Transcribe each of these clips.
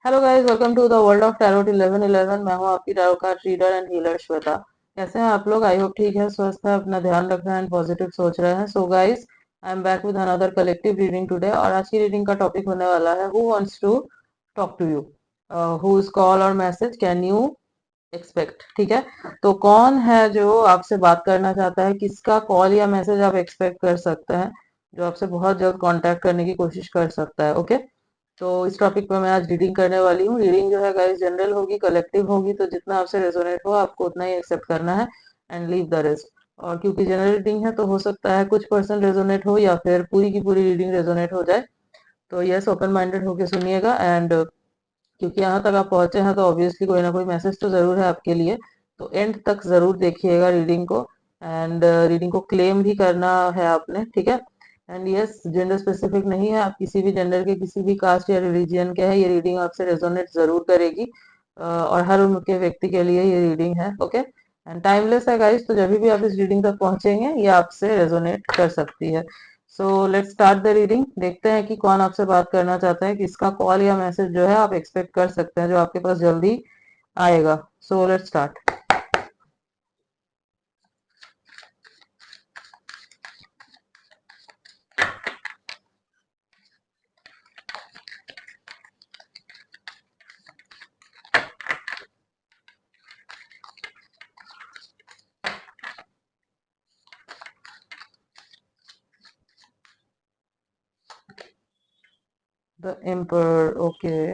Hello guys, welcome to the world of tarot 1111। मैं हूं आपकी tarot card reader and healer Shweta. कैसे हैं आप लोग? आई होप ठीक है, स्वस्थ है, अपना ध्यान रख रहे हैं एंड पॉजिटिव सोच रहे हैं। So guys, I am back with another collective reading today. और आज की रीडिंग का टॉपिक होने वाला है who wants to talk to you, whose call और मैसेज कैन यू एक्सपेक्ट। ठीक है, तो कौन है जो आपसे बात करना चाहता है, किसका कॉल या मैसेज आप एक्सपेक्ट कर सकते हैं, जो आपसे बहुत जल्द कांटेक्ट करने की कोशिश कर सकता है। ओके, तो इस टॉपिक पे मैं आज रीडिंग करने वाली हूँ। रीडिंग जो है गाइस जनरल होगी, कलेक्टिव होगी, तो जितना आपसे रेजोनेट हो आपको उतना ही एक्सेप्ट करना है एंड लीव द रेस्ट। और क्योंकि जनरल रीडिंग है तो हो सकता है कुछ पर्सन रेजोनेट हो या फिर पूरी की पूरी रीडिंग रेजोनेट हो जाए। तो यस, ओपन माइंडेड होके सुनिएगा। एंड क्योंकि यहाँ तक आप पहुंचे हैं तो ऑब्वियसली कोई ना कोई मैसेज तो जरूर है आपके लिए, तो एंड तक जरूर देखिएगा रीडिंग को। एंड रीडिंग को क्लेम भी करना है आपने, ठीक है। एंड यस, जेंडर स्पेसिफिक नहीं है, आप किसी भी जेंडर के, किसी भी कास्ट या रिलीजियन के हैं, ये रीडिंग आपसे रेजोनेट जरूर करेगी। और हर उम्र के व्यक्ति के लिए ये रीडिंग है। ओके, एंड टाइमलेस है गाइस, तो जब भी आप इस रीडिंग तक पहुंचेंगे ये आपसे रेजोनेट कर सकती है। सो लेट्स स्टार्ट द रीडिंग। देखते हैं कि कौन आपसे बात करना चाहता है, किसका कॉल या मैसेज जो है आप एक्सपेक्ट कर सकते हैं, जो आपके पास जल्दी आएगा। So let's start. The emperor, okay.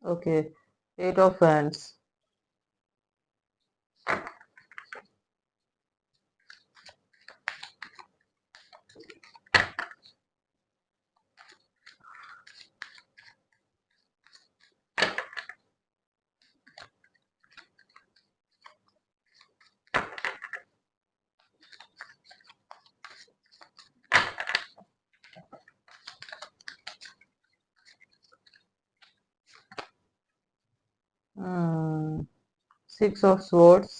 Okay, eight of hands. Six of swords.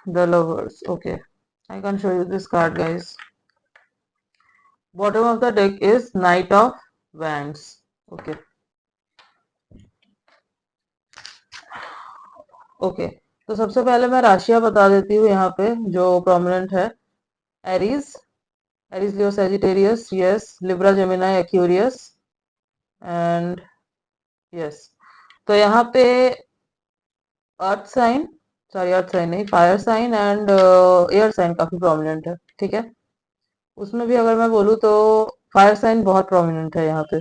The lovers, okay. I can show you this card guys. Bottom of the deck is knight of wands. Okay, okay. तो सबसे पहले मैं राशियां बता देती हूँ यहाँ पे जो प्रोमिनेंट है। Aries, Aries Leo Sagittarius, yes, Libra Gemini Aquarius and yes. तो यहाँ पे earth sign, sorry earth sign नहीं, fire sign and air sign काफी प्रोमिनेंट है, ठीक है। उसमें भी अगर मैं बोलूँ तो फायर साइन बहुत प्रोमिनेंट है यहाँ पे।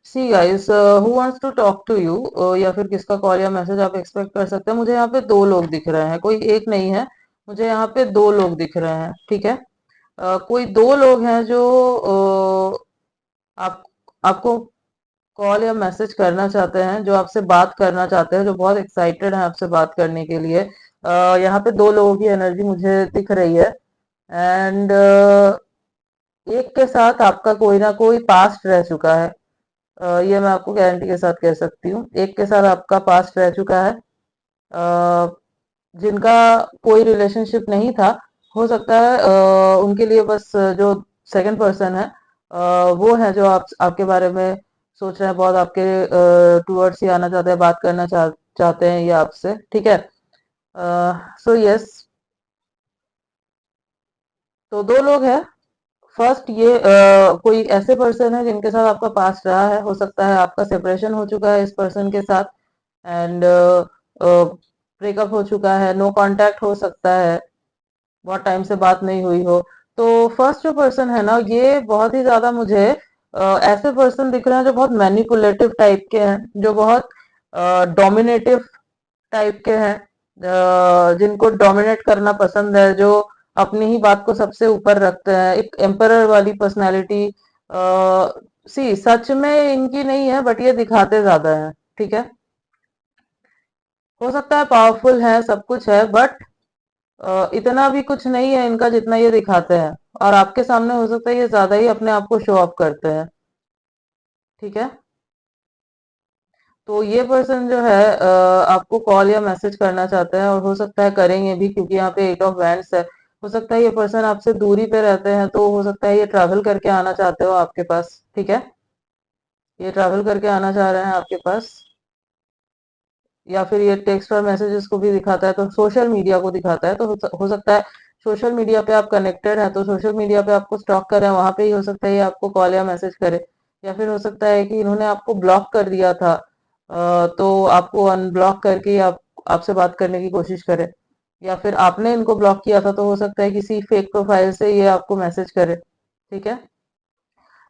See guys, who wants to talk to you, या फिर किसका कॉल या मैसेज आप एक्सपेक्ट कर सकते हैं। मुझे यहाँ पे दो लोग दिख रहे हैं, कोई एक नहीं है, मुझे यहाँ पे दो लोग दिख रहे हैं, ठीक है। कोई दो लोग हैं जो आप आपको कॉल या मैसेज करना चाहते हैं, जो आपसे बात करना चाहते हैं, जो बहुत एक्साइटेड हैं आपसे बात करने के लिए। यहाँ पे दो लोगों की एनर्जी मुझे दिख रही है। एंड एक के साथ आपका कोई ना कोई पास्ट रह चुका है। ये मैं आपको गारंटी के साथ कह सकती हूँ, एक के साथ आपका पास्ट रह चुका है। जिनका कोई रिलेशनशिप नहीं था, हो सकता है उनके लिए बस जो सेकंड पर्सन है, वो है जो आपके बारे में सोच रहे हैं, बहुत आपके टूवर्ड्स ही आना चाहते हैं, बात करना चाहते हैं ये आपसे, ठीक है। सो यस, तो दो लोग हैं। फर्स्ट ये कोई ऐसे पर्सन है जिनके साथ आपका पास्ट रहा है, हो सकता है आपका सेपरेशन हो चुका है इस पर्सन के साथ। एंड ब्रेकअप हो चुका है, नो कांटेक्ट हो सकता है, बहुत टाइम से बात नहीं हुई हो। तो फर्स्ट जो पर्सन है ना, ये बहुत ही ज्यादा मुझे ऐसे पर्सन दिख रहे हैं जो बहुत मैनिपुलेटिव टाइप के हैं, जो बहुत डोमिनेटिव टाइप के हैं। जिनको डोमिनेट करना पसंद है, जो अपनी ही बात को सबसे ऊपर रखते हैं, एक एम्परर वाली पर्सनालिटी। सी सच में इनकी नहीं है, बट ये दिखाते ज्यादा है। ठीक है, हो सकता है पावरफुल है, सब कुछ है, बट इतना भी कुछ नहीं है इनका जितना ये दिखाते हैं। और आपके सामने हो सकता है ये ज्यादा ही अपने आप को शो ऑफ करते हैं। ठीक है, तो ये पर्सन जो है आपको कॉल या मैसेज करना चाहते हैं, और हो सकता है करेंगे भी, क्योंकि यहाँ पे 8 ऑफ वैंड्स है। हो सकता है ये पर्सन आपसे दूरी पे रहते हैं, तो हो सकता है ये ट्रैवल करके आना चाहते हो आपके पास। ठीक है, ये ट्रैवल करके आना चाह रहे हैं आपके पास, या फिर ये टेक्स्ट और मैसेजेस को भी दिखाता है, तो सोशल मीडिया को दिखाता है। तो हो सकता है सोशल मीडिया पे आप कनेक्टेड हैं, तो सोशल मीडिया पे आपको स्टॉक कर रहे हैं, वहां पे ही हो सकता है ये आपको कॉल या मैसेज करे। या फिर हो सकता है कि इन्होंने आपको ब्लॉक कर दिया था, तो आपको अनब्लॉक करके ही आपसे बात करने की कोशिश करे। या फिर आपने इनको ब्लॉक किया था, तो हो सकता है किसी फेक प्रोफाइल से ये आपको मैसेज करे। ठीक है,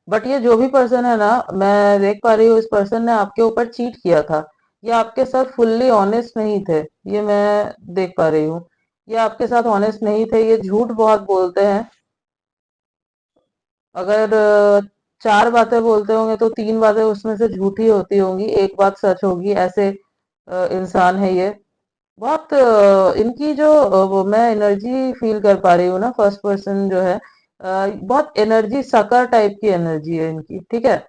बट ये जो भी पर्सन है ना, मैं देख पा रही हूँ इस पर्सन ने आपके ऊपर चीट किया था। ये आपके साथ फुल्ली ऑनेस्ट नहीं थे, ये मैं देख पा रही हूँ। ये आपके साथ ऑनेस्ट नहीं थे, ये झूठ बहुत बोलते हैं। अगर 4 बातें बोलते होंगे, तो 3 बातें उसमें से झूठी होती होंगी, एक बात सच होगी। ऐसे इंसान है ये। बहुत इनकी जो वो मैं एनर्जी फील कर पा रही हूँ ना, फर्स्ट पर्सन जो है, बहुत एनर्जी सकर टाइप की एनर्जी है इनकी। ठीक है,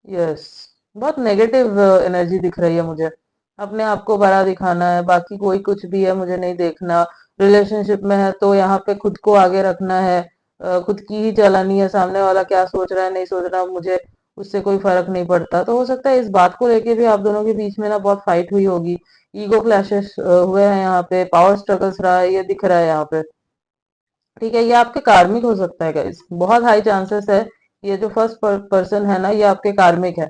यस, बहुत नेगेटिव एनर्जी दिख रही है मुझे। अपने आप को बड़ा दिखाना है, बाकी कोई कुछ भी है मुझे नहीं देखना। रिलेशनशिप में है तो यहाँ पे खुद को आगे रखना है, खुद की ही चलानी है, सामने वाला क्या सोच रहा है नहीं सोच रहा मुझे उससे कोई फर्क नहीं पड़ता। तो हो सकता है इस बात को लेके भी आप दोनों के बीच में ना बहुत फाइट हुई होगी। ईगो क्लैशेस हुए हैं, यहाँ पे पावर स्ट्रगल्स रहा है, ये दिख रहा है यहाँ पे। ठीक है, ये आपके कार्मिक हो सकता है गाइस, बहुत हाई चांसेस है। ये जो फर्स्ट पर्सन है ना, ये आपके कार्मिक है।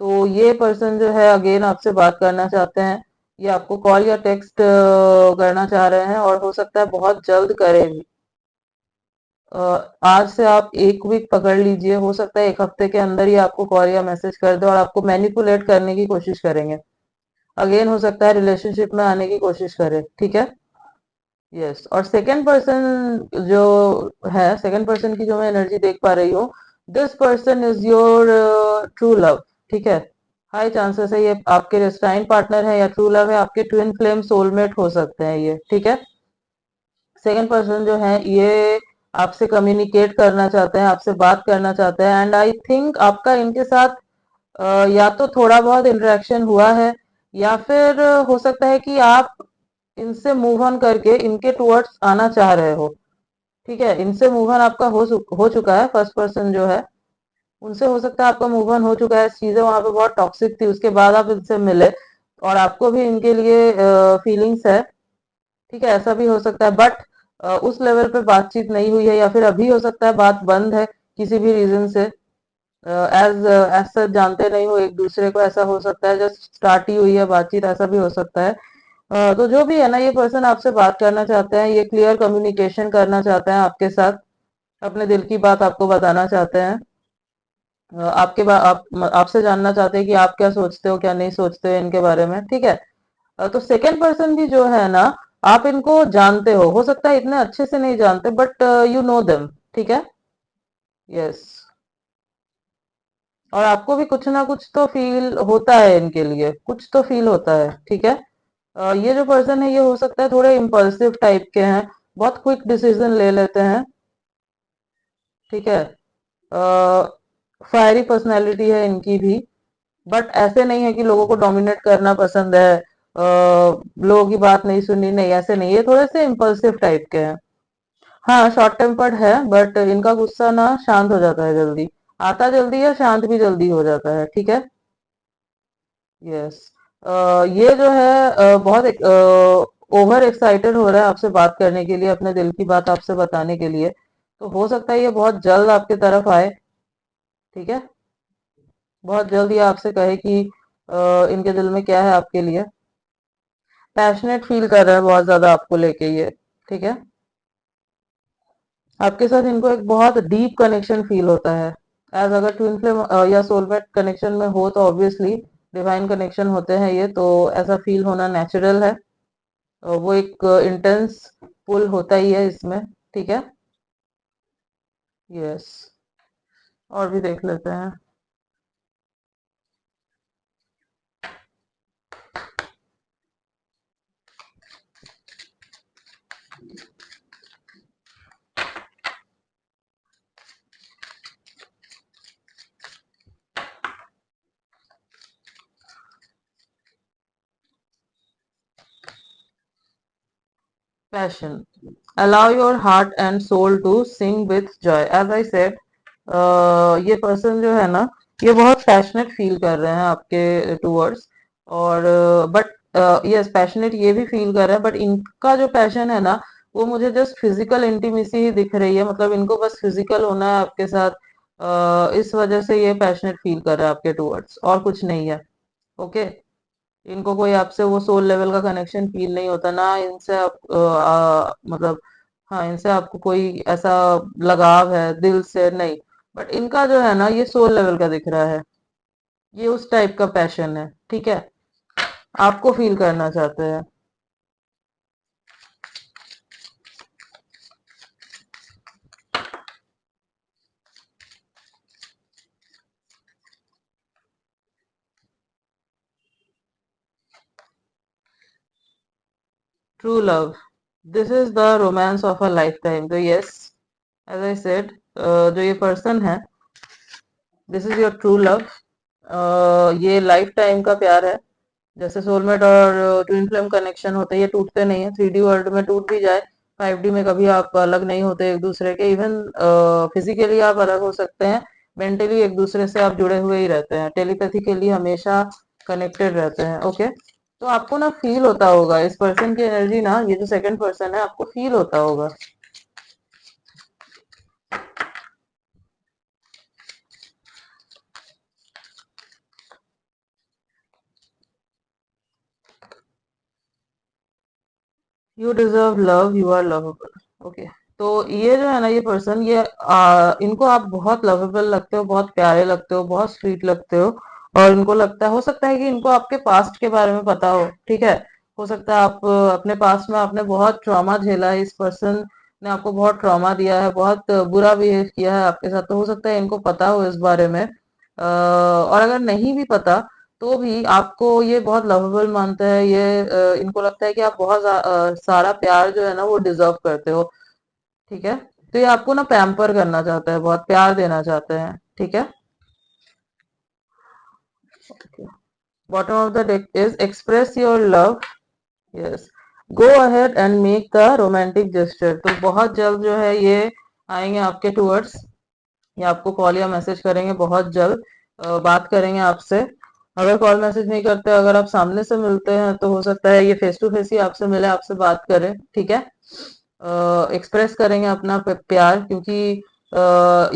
तो ये पर्सन जो है अगेन आपसे बात करना चाहते हैं। ये आपको कॉल या टेक्स्ट करना चाह रहे हैं, और हो सकता है बहुत जल्द करें भी। अ, आज से आप 1 वीक पकड़ लीजिए, हो सकता है 1 हफ्ते के अंदर ही आपको कॉल या मैसेज कर दे, और आपको मैनिपुलेट करने की कोशिश करेंगे। अगेन हो सकता है रिलेशनशिप में आने की कोशिश करे। ठीक है, यस। और सेकंड पर्सन जो है, सेकंड पर्सन की जो मैं एनर्जी देख पा रही हूँ, this person is your true love. ठीक है, हाई चांसेस है ये आपके डेस्टाइन पार्टनर है, या ट्रू लव है, आपके ट्विन फ्लेम सोलमेट हो सकते हैं ये। ठीक है, सेकंड पर्सन जो है ये आपसे कम्युनिकेट करना चाहते हैं, आपसे बात करना चाहते हैं, एंड आई थिंक आपका इनके साथ या तो थोड़ा बहुत इंटरेक्शन हुआ है, या फिर हो सकता है कि आप इनसे मूव ऑन करके इनके टुवर्ड्स आना चाह रहे हो। ठीक है, इनसे मूव ऑन आपका हो चुका है, फर्स्ट पर्सन जो है उनसे हो सकता है आपका मूव ऑन हो चुका है। चीजें वहां पे बहुत टॉक्सिक थी, उसके बाद आप इनसे मिले, और आपको भी इनके लिए फीलिंग्स है। ठीक है, ऐसा भी हो सकता है, बट उस लेवल पे बातचीत नहीं हुई है, या फिर अभी हो सकता है बात बंद है किसी भी रीजन से। एज एज सच जानते नहीं हो एक दूसरे को, ऐसा हो सकता है, जस्ट स्टार्ट ही हुई है बातचीत, ऐसा भी हो सकता है। तो जो भी है ना, ये पर्सन आपसे बात करना चाहते हैं, ये क्लियर कम्युनिकेशन करना चाहते हैं आपके साथ, अपने दिल की बात आपको बताना चाहते हैं। आपसे जानना चाहते हैं कि आप क्या सोचते हो क्या नहीं सोचते हो इनके बारे में। ठीक है, तो सेकंड पर्सन भी जो है ना, आप इनको जानते हो सकता है इतने अच्छे से नहीं जानते, बट यू नो देम। ठीक है, यस। और आपको भी कुछ ना कुछ तो फील होता है इनके लिए, कुछ तो फील होता है। ठीक है, ये जो पर्सन है ये हो सकता है थोड़े इम्पल्सिव टाइप के हैं, बहुत क्विक डिसीजन ले लेते हैं। ठीक है, फायरी पर्सनैलिटी है इनकी भी, बट ऐसे नहीं है कि लोगों को डोमिनेट करना पसंद है, लोगों की बात नहीं सुननी, नहीं ऐसे नहीं, ये थोड़े से इम्पल्सिव टाइप के हैं। हाँ, शॉर्ट टेम्पर्ड है, बट इनका गुस्सा ना शांत हो जाता है जल्दी, आता जल्दी है, शांत भी जल्दी हो जाता है। ठीक है, यस। ये जो है बहुत ओवर एक्साइटेड हो रहा है आपसे बात करने के लिए, अपने दिल की बात आपसे बताने के लिए। तो हो सकता है ये बहुत जल्द आपके तरफ आए। ठीक है, बहुत जल्द ये आपसे कहे कि इनके दिल में क्या है आपके लिए। पैशनेट फील कर रहा है बहुत ज्यादा आपको लेके ये। ठीक है, आपके साथ इनको एक बहुत डीप कनेक्शन फील होता है। एज अगर ट्विन फ्लेम या सोलमेट कनेक्शन में हो, तो ऑब्वियसली डिवाइन कनेक्शन होते हैं ये, तो ऐसा फील होना नेचुरल है। वो एक इंटेंस पुल होता ही है इसमें, ठीक है। यस, और भी देख लेते हैं। Passion, allow your heart and soul to sing with joy, as I said। ये पर्सन जो है ना, ये बहुत पैशनेट फील कर रहे हैं आपके टूवर्ड्स, और बट यस, पैशनेट ये भी फील कर रहे हैं, बट इनका जो पैशन है ना, वो मुझे जस्ट फिजिकल इंटीमेसी ही दिख रही है। मतलब इनको बस फिजिकल होना है आपके साथ, इस वजह से ये पैशनेट फील कर रहा है आपके टूवर्ड्स, और कुछ नहीं है। ओके, इनको कोई आपसे वो सोल लेवल का कनेक्शन फील नहीं होता ना, इनसे आप मतलब, हाँ, इनसे आपको कोई ऐसा लगाव है दिल से नहीं, बट इनका जो है ना, ये सोल लेवल का दिख रहा है। ये उस टाइप का पैशन है, ठीक है, आपको फील करना चाहते हैं। True love, this is the romance of a life time. तो यस, एज आई सेड, जो ये पर्सन है, this is your true love. ये लाइफ टाइम का प्यार है। जैसे सोलमेट और ट्विन फ्लेम कनेक्शन होते हैं, ये टूटते नहीं है। 3D वर्ल्ड में टूट भी जाए, 5D में कभी आप अलग नहीं होते एक दूसरे के। इवन फिजिकली आप अलग हो सकते हैं, मेंटली एक दूसरे से आप जुड़े हुए ही रहते हैं, टेलीपैथिकली हमेशा कनेक्टेड रहते हैं। ओके, तो आपको ना फील होता होगा इस पर्सन की एनर्जी ना, ये जो सेकंड पर्सन है, आपको फील होता होगा। You deserve love, you are lovable. Okay, तो ये जो है ना, ये पर्सन, ये इनको आप बहुत लवेबल लगते हो, बहुत प्यारे लगते हो, बहुत स्वीट लगते हो। और इनको लगता है, हो सकता है कि इनको आपके पास्ट के बारे में पता हो, ठीक है। हो सकता है आप अपने पास्ट में आपने बहुत ट्रॉमा झेला है, इस पर्सन ने आपको बहुत ट्रॉमा दिया है, बहुत बुरा बिहेव किया है आपके साथ, तो हो सकता है इनको पता हो इस बारे में। और अगर नहीं भी पता, तो भी आपको ये बहुत लवेबल मानते हैं। ये इनको लगता है कि आप बहुत सारा प्यार जो है ना, वो डिजर्व करते हो, ठीक है। तो ये आपको ना पैम्पर करना चाहता है, बहुत प्यार देना चाहते हैं, ठीक है। Bottom of the deck is express your love. Yes, go ahead and make the romantic gesture. तो बहुत जल्द जो है ये आएंगे आपके टूवर्ड्स, या आपको कॉल या मैसेज करेंगे बहुत जल्द, बात करेंगे आपसे। अगर कॉल मैसेज नहीं करते, अगर आप सामने से मिलते हैं, तो हो सकता है ये फेस टू फेस ही आपसे मिले, आपसे बात करें, ठीक है। एक्सप्रेस करेंगे अपना प्यार, क्योंकि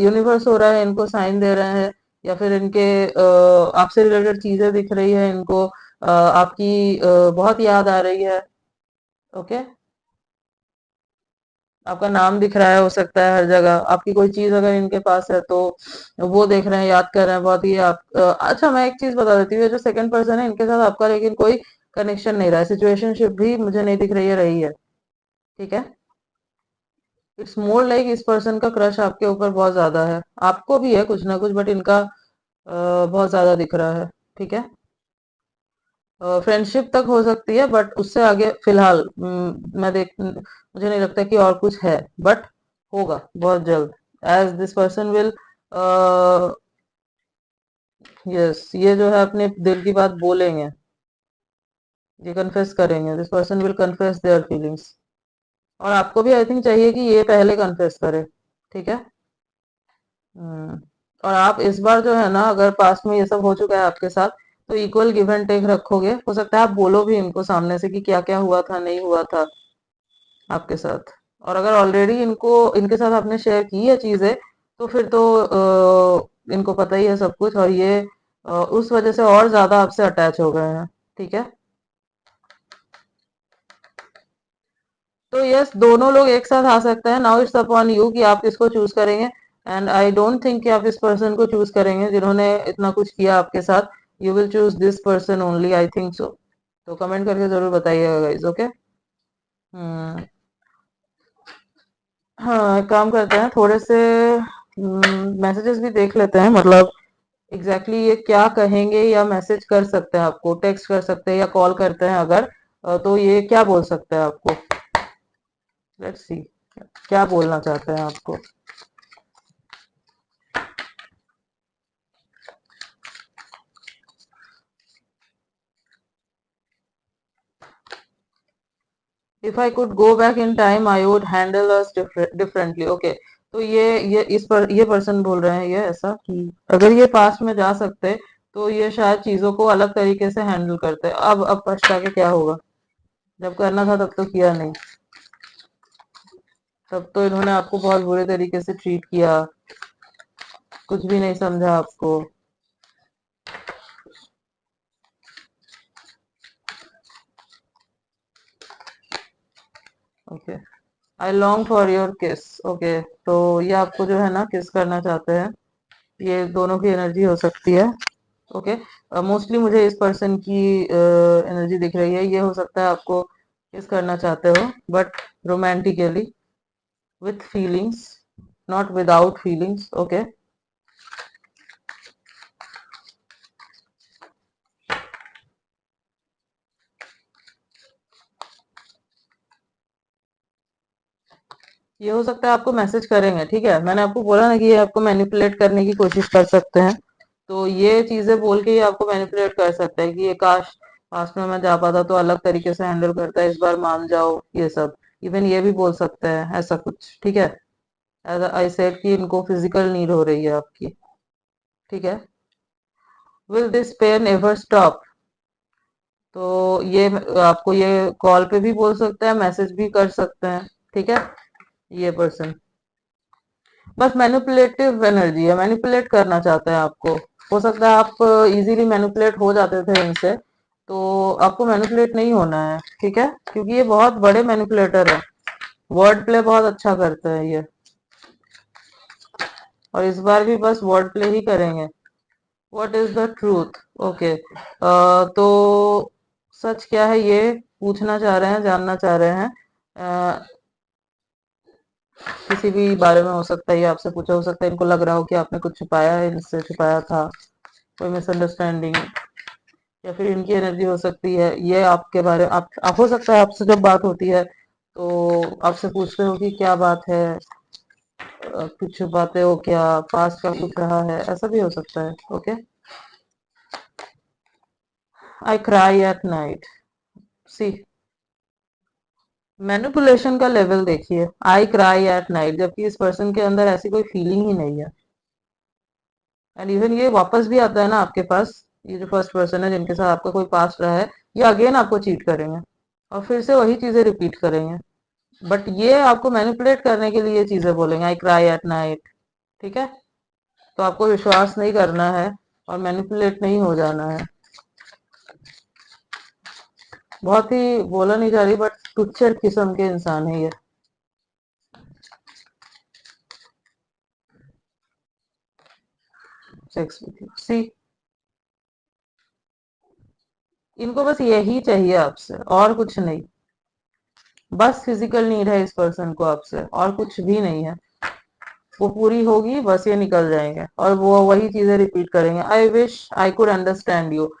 यूनिवर्स हो रहा है, इनको साइन दे रहे हैं, या फिर इनके आपसे रिलेटेड चीजें दिख रही है इनको, आपकी बहुत याद आ रही है। ओके, आपका नाम दिख रहा है, हो सकता है हर जगह आपकी कोई चीज अगर इनके पास है, तो वो देख रहे हैं, याद कर रहे हैं बहुत। ही आप अच्छा, मैं एक चीज बता देती हूँ, ये जो सेकंड पर्सन है, इनके साथ आपका लेकिन कोई कनेक्शन नहीं रहा है, सिचुएशनशिप भी मुझे नहीं दिख रही है, रही है, ठीक है। इट्स मोर लाइक इस पर्सन का क्रश आपके ऊपर बहुत ज्यादा है, आपको भी है कुछ ना कुछ, बट इनका बहुत ज्यादा दिख रहा है, ठीक है। फ्रेंडशिप तक हो सकती है, बट उससे आगे फिलहाल मैं देख, मुझे नहीं लगता कि और कुछ है, बट होगा बहुत जल्द, as this person will, yes, ये जो है अपने दिल की बात बोलेंगे, ये कन्फेस करेंगे, this person will confess their feelings. और आपको भी आई थिंक चाहिए कि ये पहले कन्फेस करे, ठीक है। हम्म, और आप इस बार जो है ना, अगर पास्ट में ये सब हो चुका है आपके साथ, तो इक्वल गिव एंड टेक रखोगे। हो सकता है आप बोलो भी इनको सामने से कि क्या क्या हुआ था, नहीं हुआ था आपके साथ। और अगर ऑलरेडी इनको, इनके साथ आपने शेयर की है चीजें, तो फिर तो इनको पता ही है सब कुछ, और ये उस वजह से और ज्यादा आपसे अटैच हो गए हैं, ठीक है। तो यस, दोनों लोग एक साथ आ सकते हैं। नाउ इट्स अपॉन यू कि आप किसको चूज करेंगे। एंड आई डोंट थिंक कि आप इस पर्सन को चूज करेंगे जिन्होंने इतना कुछ किया आपके साथ। You will choose this person only, I think so. तो कमेंट करके जरूर बताइएगा गाइज, ओके। हम्म। हाँ, एक काम करते हैं, थोड़े से मैसेजेस भी देख लेते हैं, मतलब एग्जैक्टली ये क्या कहेंगे, या मैसेज कर सकते हैं आपको, टेक्स्ट कर सकते हैं या कॉल करते हैं अगर, तो ये क्या बोल सकते हैं आपको। लेट्स सी क्या बोलना चाहते हैं आपको। If I could go back in time I would handle us differently. Okay, तो ये इस पर ये पर्सन बोल रहे हैं ये ऐसा कि अगर ये पास्ट में जा सकते तो ये शायद चीजों को अलग तरीके से हैंडल करते। अब पछता के क्या होगा, जब करना था तब तो किया नहीं, तब तो इन्होंने आपको बहुत बुरे तरीके से ट्रीट किया, कुछ भी नहीं समझा आपको। Okay, I long for your किस। ओके, तो ये आपको जो है ना किस करना चाहते हैं, ये दोनों की एनर्जी हो सकती है। ओके, मोस्टली मुझे इस पर्सन की एनर्जी दिख रही है, ये हो सकता है आपको किस करना चाहते हो, but romantically, with feelings, not without feelings. Okay, ये हो सकता है आपको मैसेज करेंगे, ठीक है, मैंने आपको बोला ना कि ये आपको मैनिपुलेट करने की कोशिश कर सकते हैं, तो ये चीजें बोल के ये आपको मैनिपुलेट कर सकता है कि ये काश पास्ट में मैं जा पाता तो अलग तरीके से हैंडल करता, इस बार मान जाओ, ये सब। इवन ये भी बोल सकते हैं ऐसा कुछ, ठीक है। एज आई सेड कि इनको फिजिकल नीड हो रही है आपकी, ठीक है। Will this pain ever stop. तो ये आपको ये कॉल पे भी बोल सकते हैं, मैसेज भी कर सकते हैं, ठीक है। ये पर्सन बस मैनिपुलेटिव एनर्जी है, मैनिपुलेट करना चाहते हैं आपको। हो सकता है आप इजीली मैनिपुलेट हो जाते थे इनसे, तो आपको मैनिपुलेट नहीं होना है, ठीक है, क्योंकि ये बहुत बड़े मैनिपुलेटर है, वर्ड प्ले बहुत अच्छा करते हैं ये, और इस बार भी बस वर्ड प्ले ही करेंगे। What is the truth. Okay, तो सच क्या है ये पूछना चाह रहे हैं, जानना चाह रहे हैं। अ, किसी भी बारे में हो सकता है, ये आपसे पूछा, हो सकता है इनको लग रहा हो कि आपने कुछ छुपाया है, इनसे छुपाया था, कोई मिसअंडरस्टैंडिंग, या फिर इनकी एनर्जी हो सकती है ये आपके बारे, आप हो सकता है आपसे जब बात होती है तो आपसे पूछते हो कि क्या बात है, कुछ छुपाते हो क्या, पास्ट का कुछ रहा है, ऐसा भी हो सकता है। Okay, I cry at night. See, manipulation का लेवल देखिए, आई क्राई एट नाइट, जबकि इस पर्सन के अंदर ऐसी कोई फीलिंग ही नहीं है। एंड इवन ये वापस भी आता है ना आपके पास, ये जो फर्स्ट पर्सन है जिनके साथ आपका कोई पास्ट रहा है, ये अगेन आपको चीट करेंगे और फिर से वही चीजें रिपीट करेंगे, बट ये आपको मैनिपुलेट करने के लिए ये चीजें बोलेंगे, आई क्राई एट नाइट, ठीक है। तो आपको विश्वास नहीं करना है और मैनिपुलेट नहीं हो जाना है। बहुत ही बोला नहीं जा रही, बट टुच्चर किस्म के इंसान है ये। सेक्स विथ यू, सी, इनको बस यही चाहिए आपसे और कुछ नहीं, बस फिजिकल नीड है इस पर्सन को आपसे, और कुछ भी नहीं है। वो पूरी होगी बस ये निकल जाएंगे और वो वही चीजें रिपीट करेंगे, I wish I could understand you,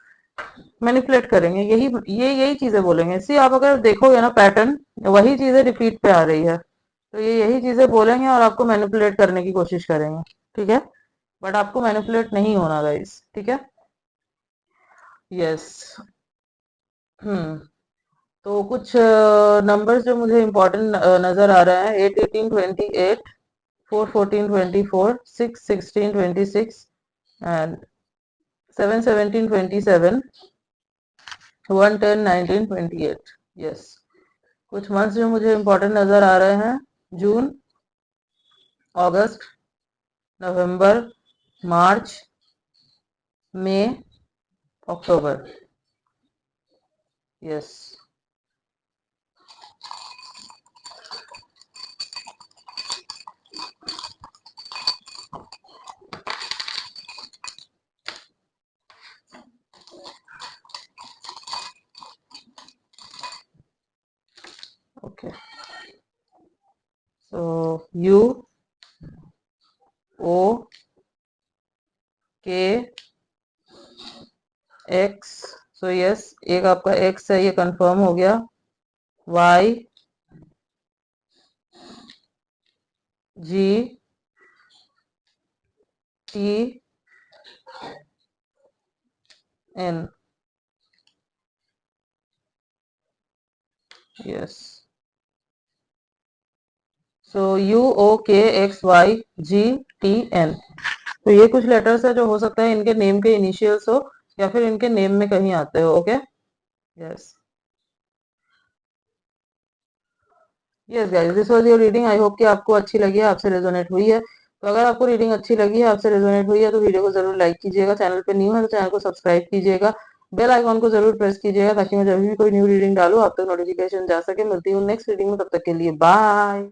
manipulate करेंगे, यही चीजें बोलेंगे। सी, आप अगर देखोगे ना पैटर्न, वही चीजें रिपीट पे आ रही है, तो ये यही चीजें बोलेंगे और आपको मैनिपुलेट करने की कोशिश करेंगे, ठीक है, बट आपको मैनिपुलेट नहीं होना गाइस, ठीक है। यस। हम्म। तो कुछ नंबर्स जो मुझे इम्पोर्टेंट नजर आ रहा है, 8 18 28, 4 14 24, 6 16 26, एंड 7 17 27, 1 10 19 28। यस, कुछ मंथ्स जो मुझे इम्पोर्टेंट नजर आ रहे हैं, जून, अगस्त, नवंबर, मार्च, मई, अक्टूबर। Yes, Okay. So U O K X. So yes, एक आपका X है, ये कंफर्म हो गया. Y G T N. Yes. सो UOKXYGTN. तो ये कुछ लेटर्स है जो हो सकता है इनके नेम के इनिशियल्स हो या फिर इनके नेम में कहीं आते हो. Okay. Yes. Yes guys, this was your reading. I hope कि आपको अच्छी लगी है, आपसे रेजोनेट हुई है. तो अगर आपको रीडिंग अच्छी लगी है, आपसे रेजोनेट हुई है, तो वीडियो को जरूर लाइक कीजिएगा. चैनल पे न्यू है तो चैनल को सब्सक्राइब कीजिएगा. बेल आइकॉन को जरूर प्रेस कीजिएगा ताकि मैं जब भी कोई न्यू रीडिंग डालूं आप तक नोटिफिकेशन जा सके. मिलती हूँ नेक्स्ट रीडिंग में, तब तक के लिए बाय.